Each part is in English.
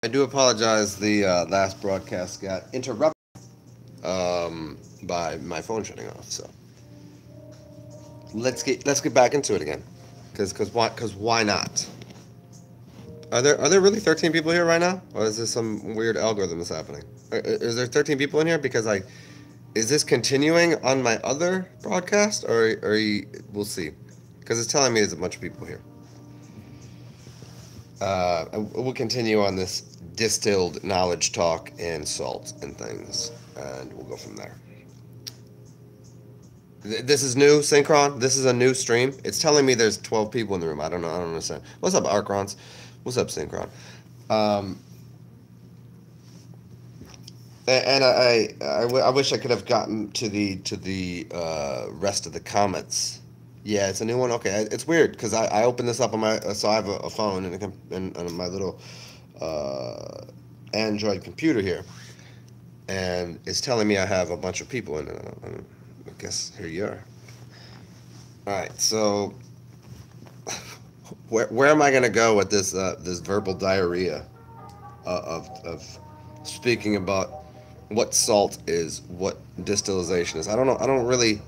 I do apologize. The last broadcast got interrupted by my phone shutting off. So let's get back into it again. Cause why not? Are there really 13 people here right now, or is this some weird algorithm that's happening? Is there 13 people in here? Because is this continuing on my other broadcast, we'll see. Because it's telling me there's a bunch of people here. We'll continue on this distilled knowledge talk and salt and things, and we'll go from there. This is new, Synchron. This is a new stream. It's telling me there's 12 people in the room. I don't know. I don't understand. What's up, Arcrons? What's up, Synchron? Um, and I wish I could have gotten to the rest of the comments. Yeah, it's a new one. Okay, it's weird because I opened this up on my so I have a phone and my little uh, Android computer here, and it's telling me I have a bunch of people in it. I guess here you are. All right, so where am I gonna go with this verbal diarrhea of speaking about what salt is, what distillation is? I don't know. I don't really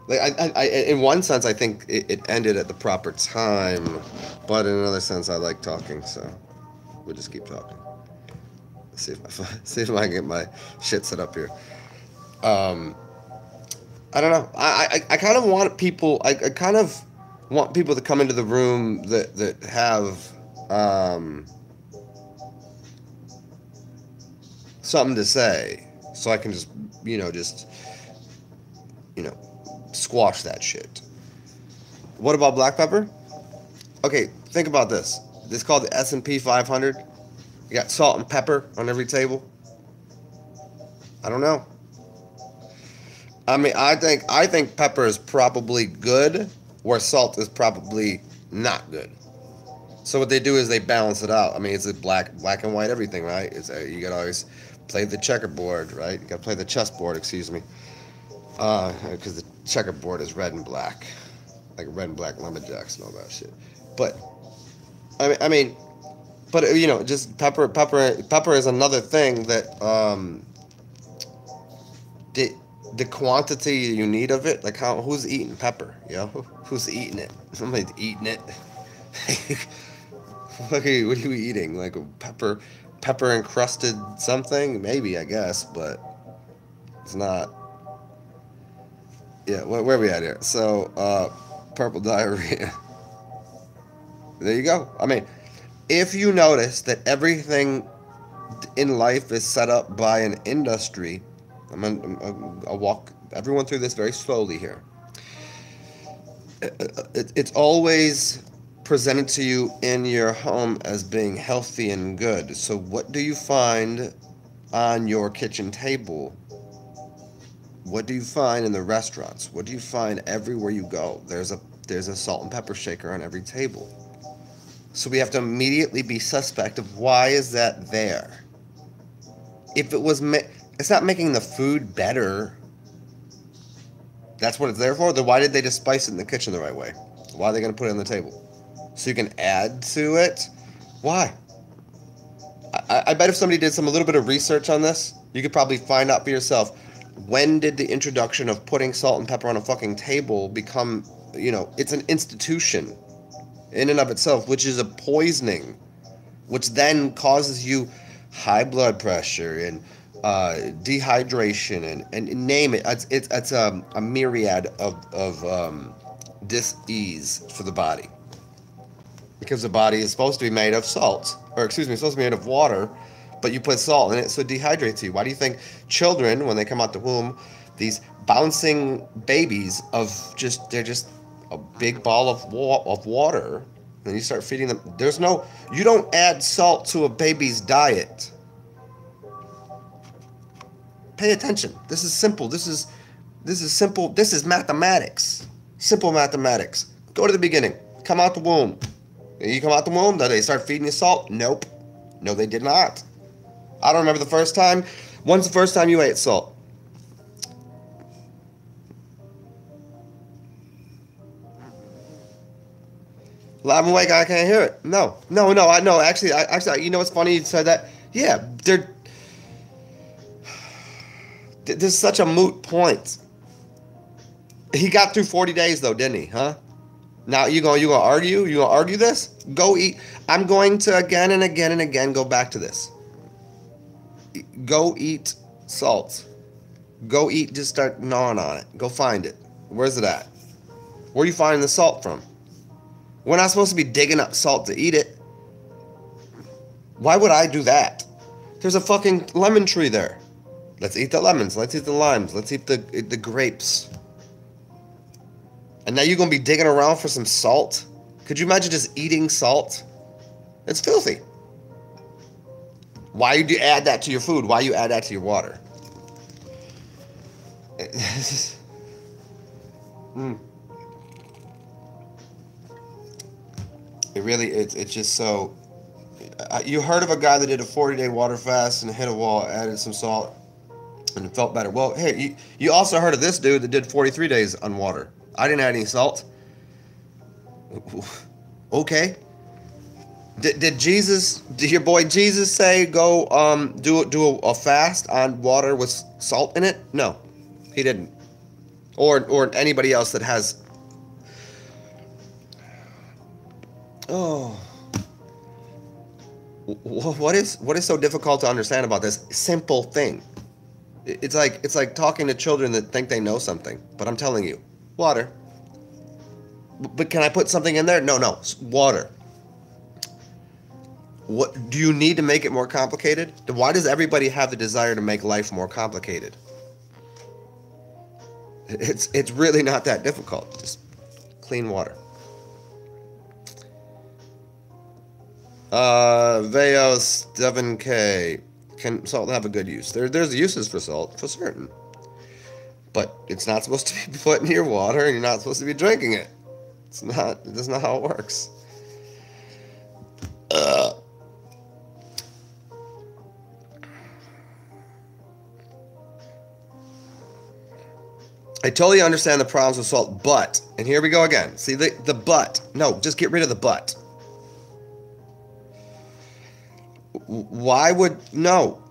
like. In one sense, I think it ended at the proper time, but in another sense, I like talking, so we'll just keep talking. See if see if I can get my shit set up here. Um, I don't know. I kind of want people. I kind of want people to come into the room that have something to say, so I can just you know squash that shit. What about black pepper? Okay, think about this. This is called the S&P 500. You got salt and pepper on every table. I don't know. I mean, I think pepper is probably good, where salt is probably not good. So what they do is they balance it out. I mean, it's a black and white everything, right? You gotta always play the checkerboard, right? You gotta play the chessboard, excuse me, because the checkerboard is red and black, like red and black lumberjacks and all that shit. But I mean, but just pepper is another thing that the the quantity you need of it, like who's eating pepper, who's eating it? Somebody's eating it. Okay, what are you eating? Like a pepper encrusted something? Maybe, I guess, but it's not. Yeah, where are we at here? So, purple diarrhea. There you go. I mean, if you notice that everything in life is set up by an industry, I'll walk everyone through this very slowly here. It's always presented to you in your home as being healthy and good. So what do you find on your kitchen table? What do you find in the restaurants? What do you find everywhere you go? There's a salt and pepper shaker on every table. So we have to immediately be suspect of why is that there? If it's not making the food better. That's what it's there for. Then why did they just spice it in the kitchen the right way? Why are they going to put it on the table? So you can add to it? Why? I bet if somebody did a little bit of research on this, you could probably find out for yourself. When did the introduction of putting salt and pepper on a fucking table become, it's an institution in and of itself, which is a poisoning, which then causes you high blood pressure and dehydration and name it. It's a myriad of dis-ease for the body, because the body is supposed to be made of salt, or excuse me, it's supposed to be made of water, but you put salt in it, so it dehydrates you. Why do you think children, when they come out the womb, these bouncing babies they're just a big ball of water, and you start feeding them? You don't add salt to a baby's diet. Pay attention. This is simple. This is simple. This is mathematics. Simple mathematics. Go to the beginning. Come out the womb. You come out the womb, did they start feeding you salt? Nope. No, they did not. I don't remember the first time. When's the first time you ate salt? Live and wake, I can't hear it. No, no, no. I know. Actually, you know what's funny? You said that. Yeah, this is such a moot point. He got through 40 days though, didn't he? Huh? Now you gonna argue? You gonna argue this? Go eat. I'm going to again and again and again go back to this. Go eat salt. Go eat. Just start gnawing on it. Go find it. Where's it at? Where are you finding the salt from? We're not supposed to be digging up salt to eat it. Why would I do that? There's a fucking lemon tree there. Let's eat the lemons. Let's eat the limes. Let's eat the grapes. And now you're going to be digging around for some salt? Could you imagine just eating salt? It's filthy. Why do you add that to your food? Why you add that to your water? It really, it's just so... You heard of a guy that did a 40-day water fast and hit a wall, added some salt, and it felt better. Well, hey, you also heard of this dude that did 43 days on water. I didn't add any salt. Okay. Did your boy Jesus say go do a fast on water with salt in it? No, he didn't. Or anybody else that has... Oh, what is so difficult to understand about this simple thing? It's like talking to children that think they know something, but I'm telling you, water. But can I put something in there? No, water. What do you need to make it more complicated? Why does everybody have the desire to make life more complicated? It's really not that difficult. Just clean water. Veos 7K. Can salt have a good use? There's uses for salt, for certain. But it's not supposed to be put in your water, and you're not supposed to be drinking it. That's not how it works. I totally understand the problems with salt, but, and here we go again. See the but. No, just get rid of the but. Why would, no,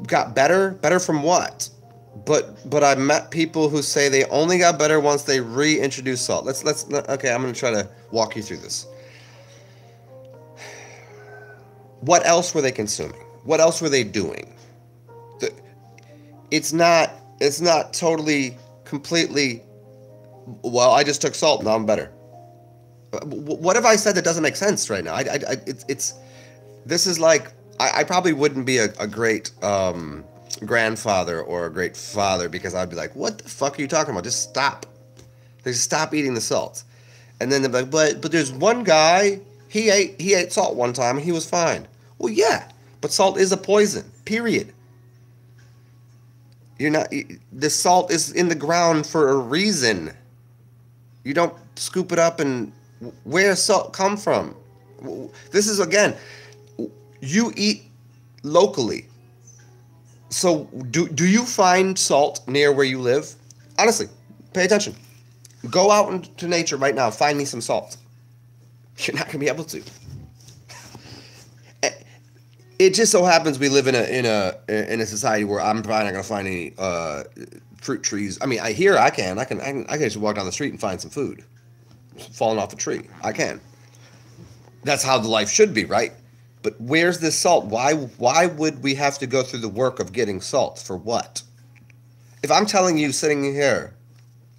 got better? Better from what? But I met people who say they only got better once they reintroduced salt. Okay, I'm going to try to walk you through this. What else were they consuming? What else were they doing? It's not totally, completely, well, I just took salt, now I'm better. What have I said that doesn't make sense right now? This is like, I probably wouldn't be a great grandfather or a great father, because I'd be like, what the fuck are you talking about? Just stop. Just stop eating the salt. And then they're like, but there's one guy, he ate salt one time and he was fine. Well, yeah, but salt is a poison, period. The salt is in the ground for a reason. You don't scoop it up and where salt come from? This is, again, you eat locally. So do you find salt near where you live? Honestly, pay attention. Go out into nature right now. Find me some salt. You're not going to be able to. It just so happens we live in a society where I'm probably not going to find any fruit trees. I mean, I can just walk down the street and find some food falling off a tree. I can. That's how the life should be, right? But where's this salt? Why would we have to go through the work of getting salt? For what? If I'm telling you sitting here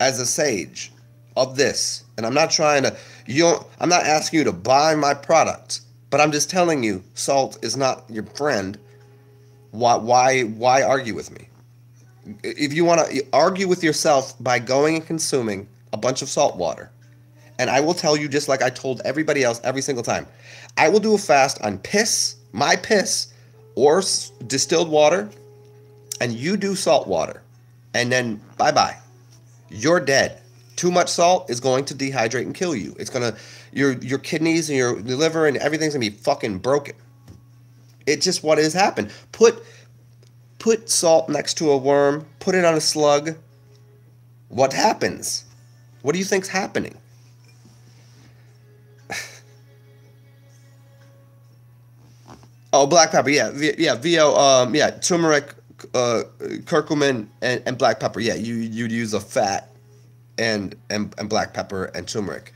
as a sage of this, and I'm not trying to, I'm not asking you to buy my product, but I'm just telling you salt is not your friend. Why argue with me? If you want to argue with yourself by going and consuming a bunch of salt water, and I will tell you, just like I told everybody else every single time, I will do a fast on piss, my piss, or distilled water, and you do salt water, and then bye-bye. You're dead. Too much salt is going to dehydrate and kill you. It's gonna, your kidneys and your liver and everything's gonna be fucking broken. It's just what has happened. Put salt next to a worm, put it on a slug. What happens? What do you think's happening? Oh, black pepper. Yeah, yeah. VO. Yeah, turmeric, curcumin, and black pepper. Yeah, you'd use a fat and black pepper and turmeric.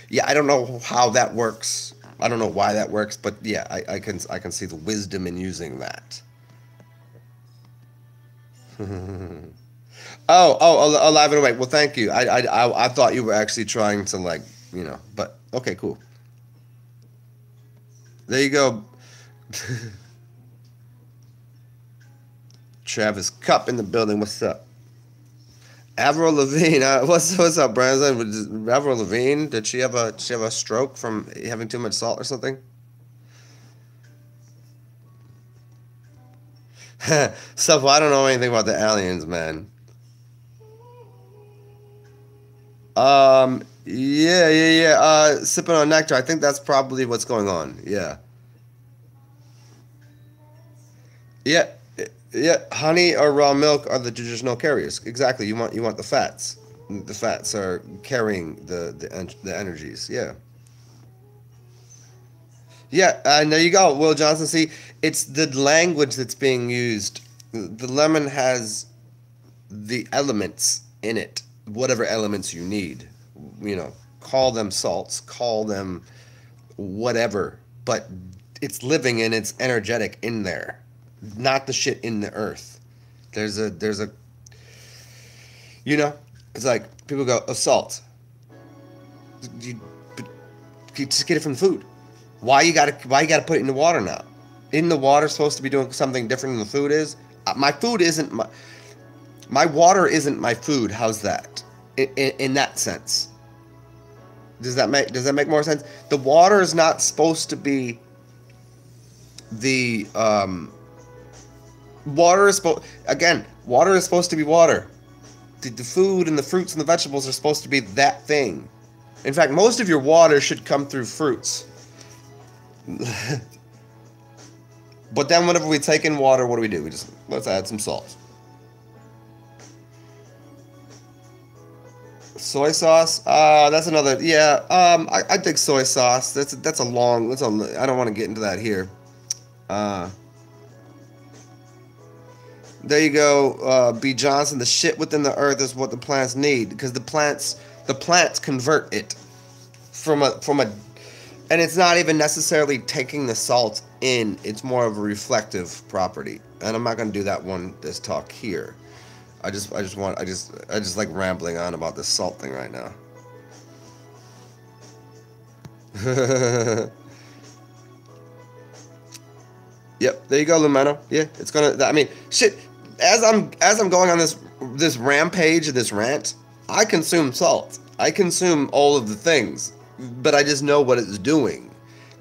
Yeah, I don't know how that works. I don't know why that works, but yeah, I can see the wisdom in using that. Alive and awake. Well, thank you. I thought you were actually trying to like, but okay, cool. There you go. Travis Cup in the building. What's up? Avril Lavigne. What's up, Brandon? Avril Lavigne. Did she have a stroke from having too much salt or something? So I don't know anything about the aliens, man. Yeah, yeah, yeah. Sipping on nectar. I think that's probably what's going on. Yeah, yeah, yeah. Honey or raw milk are the traditional carriers. Exactly. You want the fats. The fats are carrying the energies. Yeah, yeah. And there you go, Will Johnson. See, it's the language that's being used. The lemon has the elements in it, whatever elements you need. Call them salts, call them whatever, but it's living and it's energetic in there, not the shit in the earth. There's a you know, it's like people go, salt. You, you just get it from food. Why you gotta put it in the water now? In the water supposed to be doing something different than the food is. My food isn't my water isn't my food. How's that? In that sense, does that make more sense? The water is not supposed to be the water is supposed again. Water is supposed to be water. The food and the fruits and the vegetables are supposed to be that thing. In fact, most of your water should come through fruits. But then whenever we take in water, what do? We just let's add some salt. Soy sauce. That's another. Yeah. I dig soy sauce. That's a long. I don't want to get into that here. Uh, there you go. B Johnson. The shit within the earth is what the plants need because the plants convert it from a, and it's not even necessarily taking the salt in. It's more of a reflective property. And I'm not gonna do that this talk here. I just like rambling on about this salt thing right now. Yep, there you go, Lumeno. Yeah, it's gonna. I mean, shit. As I'm going on this rampage, this rant, I consume salt. I consume all of the things, but I just know what it's doing.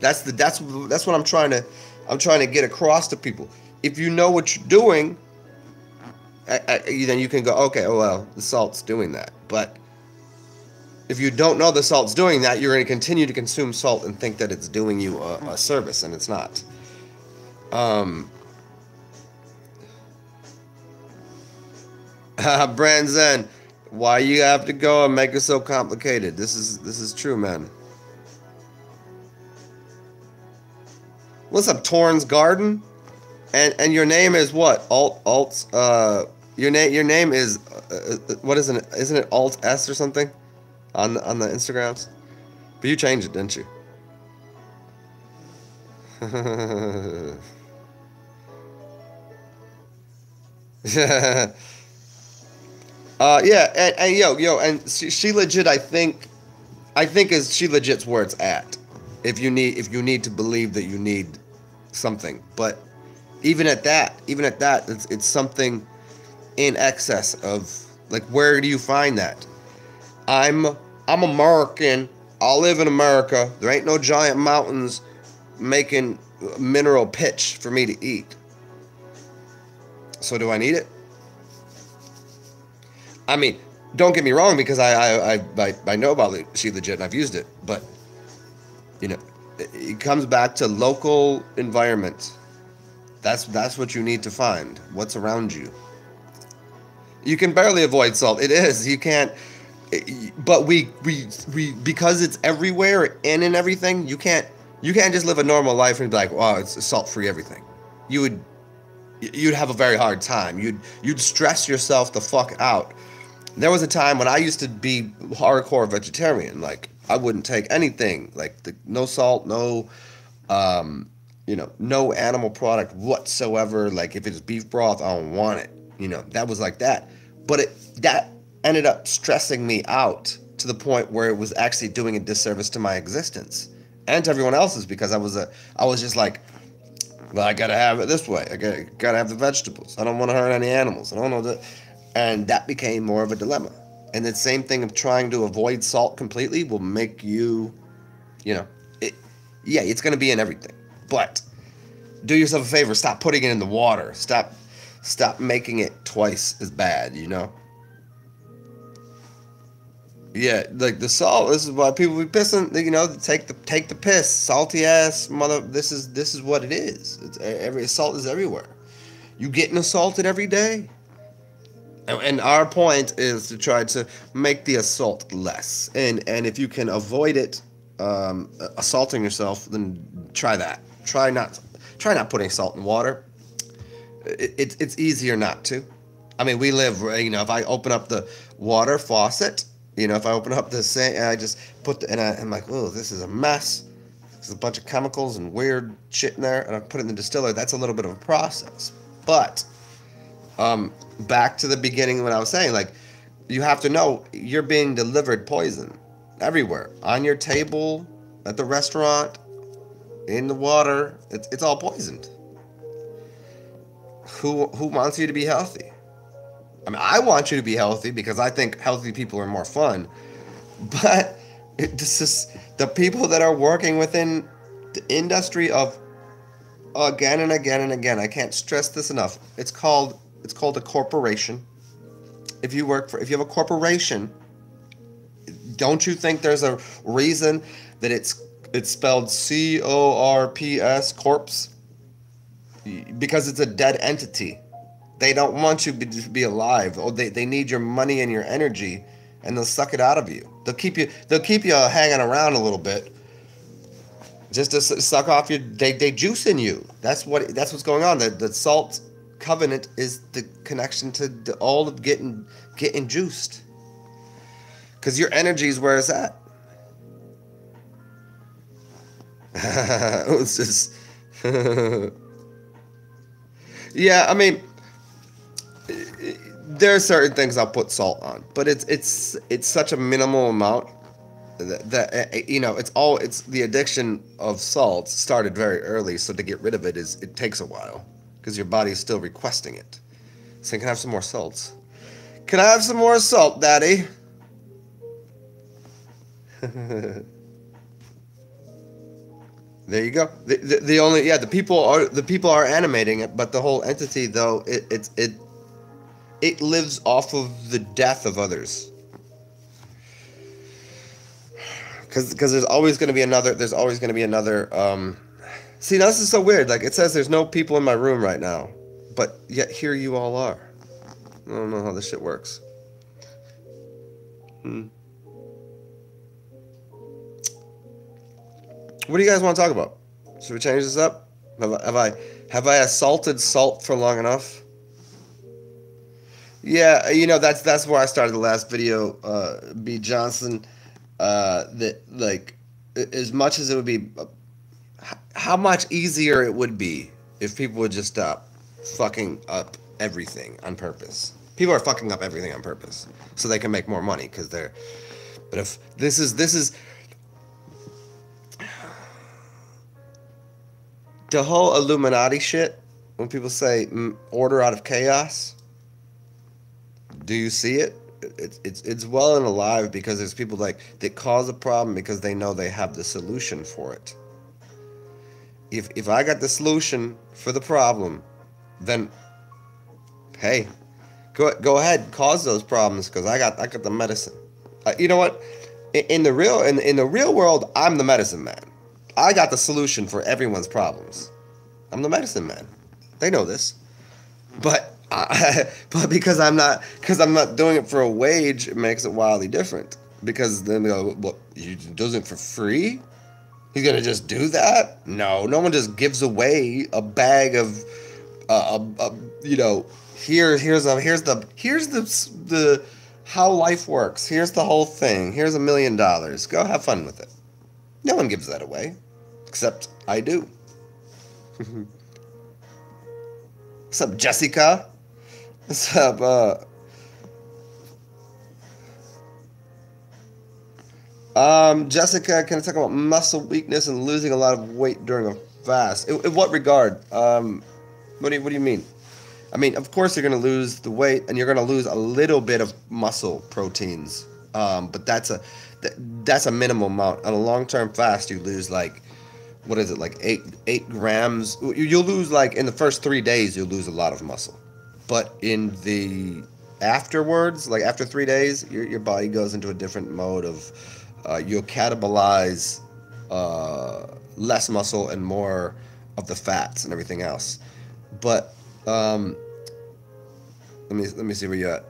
That's what I'm trying to get across to people. If you know what you're doing, then you can go, okay, oh, well, the salt's doing that. But if you don't know the salt's doing that, you're going to continue to consume salt and think that it's doing you a service, and it's not. Brand Zen, why you have to go and make it so complicated? This is true, man. What's up, Torn's Garden? And your name is what? Your name is what is it? Isn't it Alt S or something on the Instagrams? But you changed it, didn't you? Yeah, and yo, and she legit. I think is she legit's where it's at. If you need to believe that you need something, but even at that, it's something in excess of, like, where do you find that? I'm American. I live in America. There ain't no giant mountains making mineral pitch for me to eat. So do I need it? I mean, don't get me wrong, because I know about She Legit and I've used it, but it comes back to local environment. That's what you need to find. What's around you. You can barely avoid salt. It is. You can't. But we because it's everywhere and in everything. You You can't just live a normal life and be like, "Wow, it's salt-free everything." You'd have a very hard time. You'd stress yourself the fuck out. There was a time when I used to be hardcore vegetarian. Like, I wouldn't take anything, like no salt, no no animal product whatsoever. Like, if it's beef broth, I don't want it. That was like that. But that ended up stressing me out to the point where it was actually doing a disservice to my existence and to everyone else's, because I was just like, well, I gotta have it this way. I gotta have the vegetables. I don't want to hurt any animals. I don't know that, and that became more of a dilemma. And the same thing of trying to avoid salt completely will make you, it's gonna be in everything. But do yourself a favor. Stop putting it in the water. Stop making it twice as bad. Yeah, like the salt. This is why people be pissing. Take the piss, salty ass mother. This is what it is. Salt is everywhere. You getting assaulted every day, and our point is to try to make the assault less. And if you can avoid it, assaulting yourself, then try that. Try not putting salt in water. It's easier not to. I mean, we live. If I open up the water faucet. If I open up the sink and I just I'm like, oh, this is a mess. There's a bunch of chemicals and weird shit in there, and I put it in the distiller. That's a little bit of a process. But back to the beginning when I was saying, like, you have to know you're being delivered poison everywhere. On your table, at the restaurant, in the water. It's all poisoned. Who wants you to be healthy? I mean, I want you to be healthy because I think healthy people are more fun. But this is the people that are working within the industry of, again and again and again. I can't stress this enough. It's called a corporation. If you have a corporation, don't you think there's a reason that it's spelled CORPS, corpse? Because it's a dead entity. They don't want you to be alive. Oh, they need your money and your energy, and they'll suck it out of you. They'll keep you hanging around a little bit, just to suck off your. They juice in you. That's what's going on. The salt covenant is the connection to all of getting juiced. Because your energy is where it's at. It's just. Yeah, I mean. There are certain things I'll put salt on, but it's such a minimal amount that it's the addiction of salt started very early. So to get rid of it takes a while because your body is still requesting it. So can I have some more salts? Can I have some more salt, Daddy? There you go. The people are animating it, but the whole entity though it lives off of the death of others. Because there's always going to be another. See, now this is so weird. Like, it says there's no people in my room right now, but yet here you all are. I don't know how this shit works. What do you guys want to talk about? Should we change this up? Have I assaulted salt for long enough? Yeah, that's where I started the last video, B. Johnson. That, like, as much as it would be, how much easier it would be if people would just stop fucking up everything on purpose. People are fucking up everything on purpose so they can make more money because they're. But if this is the whole Illuminati shit. When people say order out of chaos. Do you see it? It's well and alive because there's people that cause a problem because they know they have the solution for it. If I got the solution for the problem, then hey, go ahead, cause those problems because I got the medicine. You know what? In the real world, I'm the medicine man. I got the solution for everyone's problems. I'm the medicine man. They know this, but because I'm not doing it for a wage, it makes it wildly different. Because then they go, "What? You do it for free?" He's gonna just do that? No, no one just gives away a bag of, you know, here's the how life works. Here's the whole thing. Here's $1 million. Go have fun with it. No one gives that away, except I do. What's up, Jessica? What's up, Jessica, can I talk about muscle weakness and losing a lot of weight during a fast? In what regard? What do you mean? I mean, of course you're going to lose the weight and you're going to lose a little bit of muscle proteins. But that's a minimal amount. On a long-term fast, you lose like, what is it, like 8 grams? You'll lose like in the first 3 days, you'll lose a lot of muscle. But in the afterwards, like after 3 days, your body goes into a different mode of you'll catabolize less muscle and more of the fats and everything else. But let me see where you're at.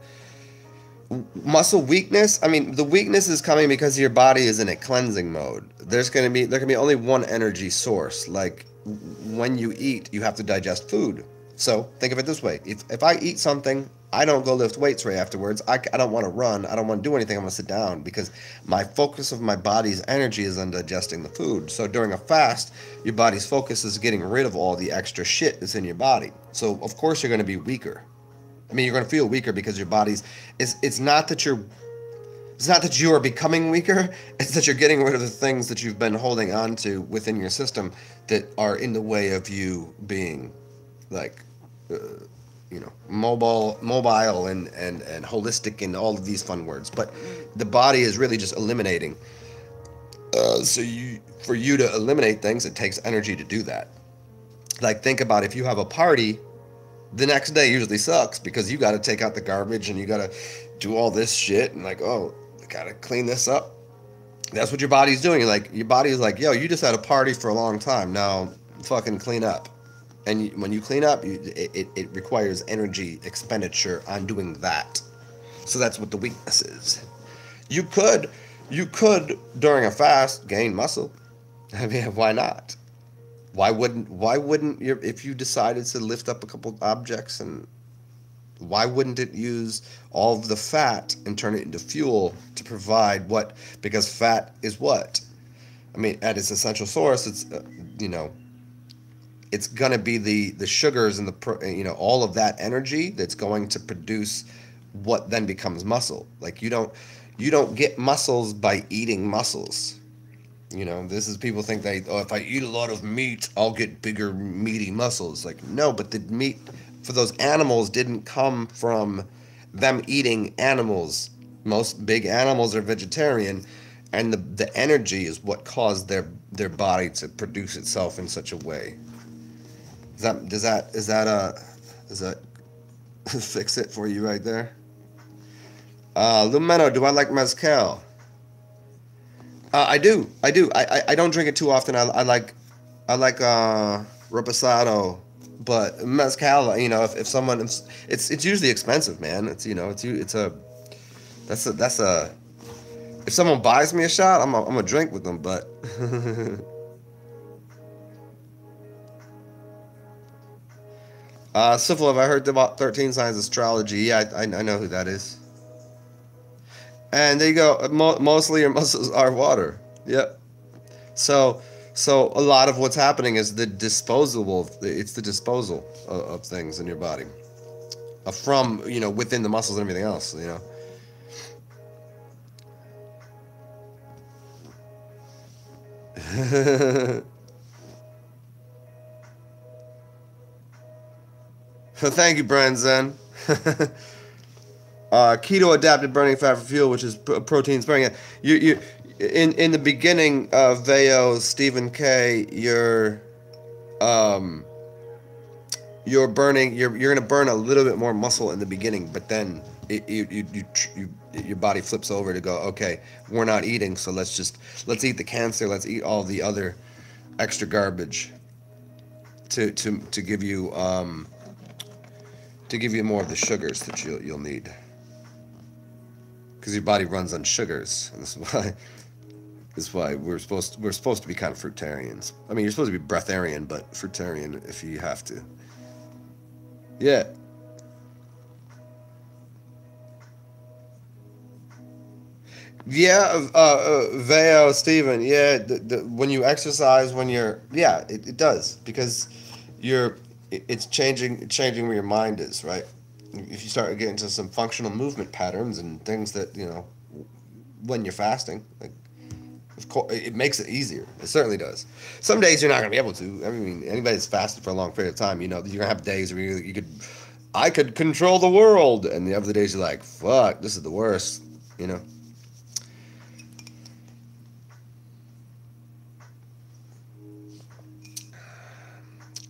Muscle weakness. I mean, the weakness is coming because your body is in a cleansing mode. There can be only one energy source. Like when you eat, you have to digest food. So think of it this way: if I eat something, I don't go lift weights right afterwards. I don't want to run. I don't want to do anything. I'm going to sit down because my focus of my body's energy is on digesting the food. So during a fast, your body's focus is getting rid of all the extra shit that's in your body. So of course you're going to be weaker. I mean, you're going to feel weaker because your body's. It's not that you are becoming weaker. It's that you're getting rid of the things that you've been holding on to within your system that are in the way of you being, like, mobile and holistic and all of these fun words. But the body is really just eliminating. For you to eliminate things, it takes energy to do that. Like, think about if you have a party. The next day usually sucks because you got to take out the garbage and you got to do all this shit and like, oh, I got to clean this up. That's what your body's doing. Like, your body is like, yo, you just had a party for a long time. Now fucking clean up. And when you clean up, it requires energy expenditure on doing that. So that's what the weakness is. You could during a fast gain muscle. I mean, why not? Why wouldn't you, if you decided to lift up a couple objects, and why wouldn't it use all of the fat and turn it into fuel to provide what? Because fat is what? I mean, at its essential source, it's it's gonna be the sugars and all of that energy that's going to produce what then becomes muscle. Like you don't get muscles by eating muscles. This is people think if I eat a lot of meat, I'll get bigger, meaty muscles. Like, no, but the meat for those animals didn't come from them eating animals. Most big animals are vegetarian, and the energy is what caused their body to produce itself in such a way. Does that fix it for you right there? Lumeno, do I like mezcal? I do. I don't drink it too often. I like reposado, but mezcal. If someone, it's usually expensive, man. That's a. If someone buys me a shot, I'm a drink with them. But Syphil, have I heard about 13 Signs Astrology? Yeah, I know who that is. And there you go. Mostly your muscles are water. Yep. So a lot of what's happening is the disposal of things in your body, from within the muscles and everything else. Thank you, Brian Zen. Keto adapted burning fat for fuel, which is protein sparing. You in the beginning of Veo, Stephen K, you're burning. You're going to burn a little bit more muscle in the beginning, but then your body flips over to go, okay, we're not eating, so let's eat the cancer. Let's eat all the other extra garbage to give you more of the sugars that you'll need. Because your body runs on sugars, and this is why. That's why we're supposed to be kind of fruitarians. I mean, you're supposed to be breatharian, but fruitarian if you have to. Yeah. Yeah, Veo, Steven, yeah, when you exercise, when you're, yeah, it does, because you're, it's changing where your mind is, right? If you start getting into some functional movement patterns and things that, when you're fasting, like, of course, it makes it easier. It certainly does. Some days you're not gonna be able to. I mean, anybody that's fasted for a long period of time, you're gonna have days where I could control the world, and the other days you're like, fuck, this is the worst, you know.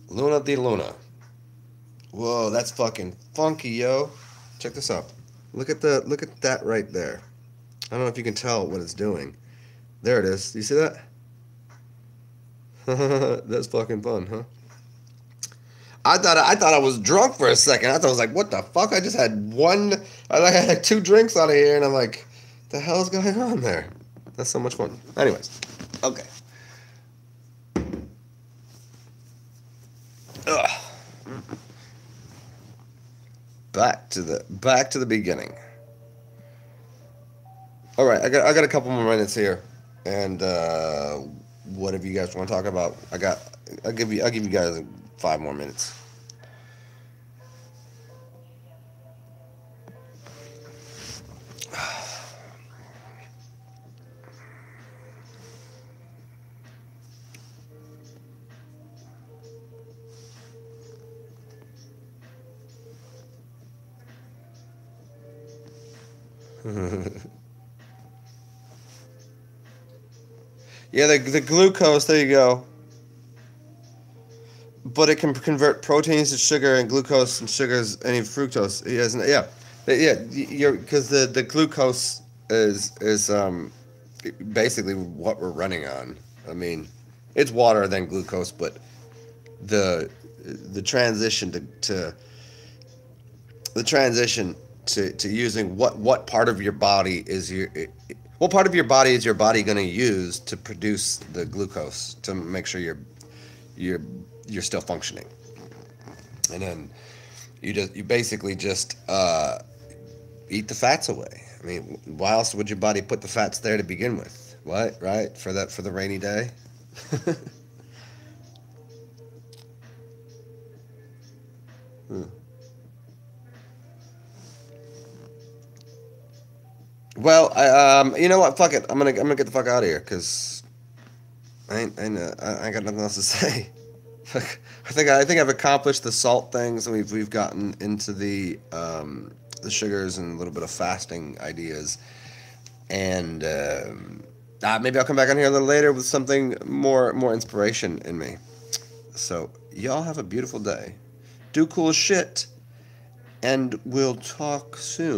Luna de Luna. Whoa, that's fucking funky, yo. Check this out. Look at that right there. I don't know if you can tell what it's doing. There it is. Do you see that? That's fucking fun, huh? I thought I was drunk for a second. I thought I was like, what the fuck? I just had I had like 2 drinks out of here, and I'm like, the hell's going on there? That's so much fun. Anyways, okay. Ugh. Back to the beginning. All right, I got a couple more minutes here, and whatever you guys want to talk about, I'll give you guys 5 more minutes. Yeah, the glucose. There you go. But it can convert proteins to sugar and glucose and sugars any fructose. Yeah, yeah. You're because the glucose is basically what we're running on. I mean, it's water then glucose, but the the transition to using what part of your body is what part of your body is your body going to use to produce the glucose to make sure you're you're still functioning, and then you basically just eat the fats away. I mean, why else would your body put the fats there to begin with? What, right, for the rainy day? Hmm. Well, you know what? Fuck it. I'm gonna get the fuck out of here because I ain't got nothing else to say. I think I've accomplished the salt things, and we've gotten into the sugars and a little bit of fasting ideas, and maybe I'll come back on here a little later with something more inspiration in me. So y'all have a beautiful day. Do cool shit, and we'll talk soon.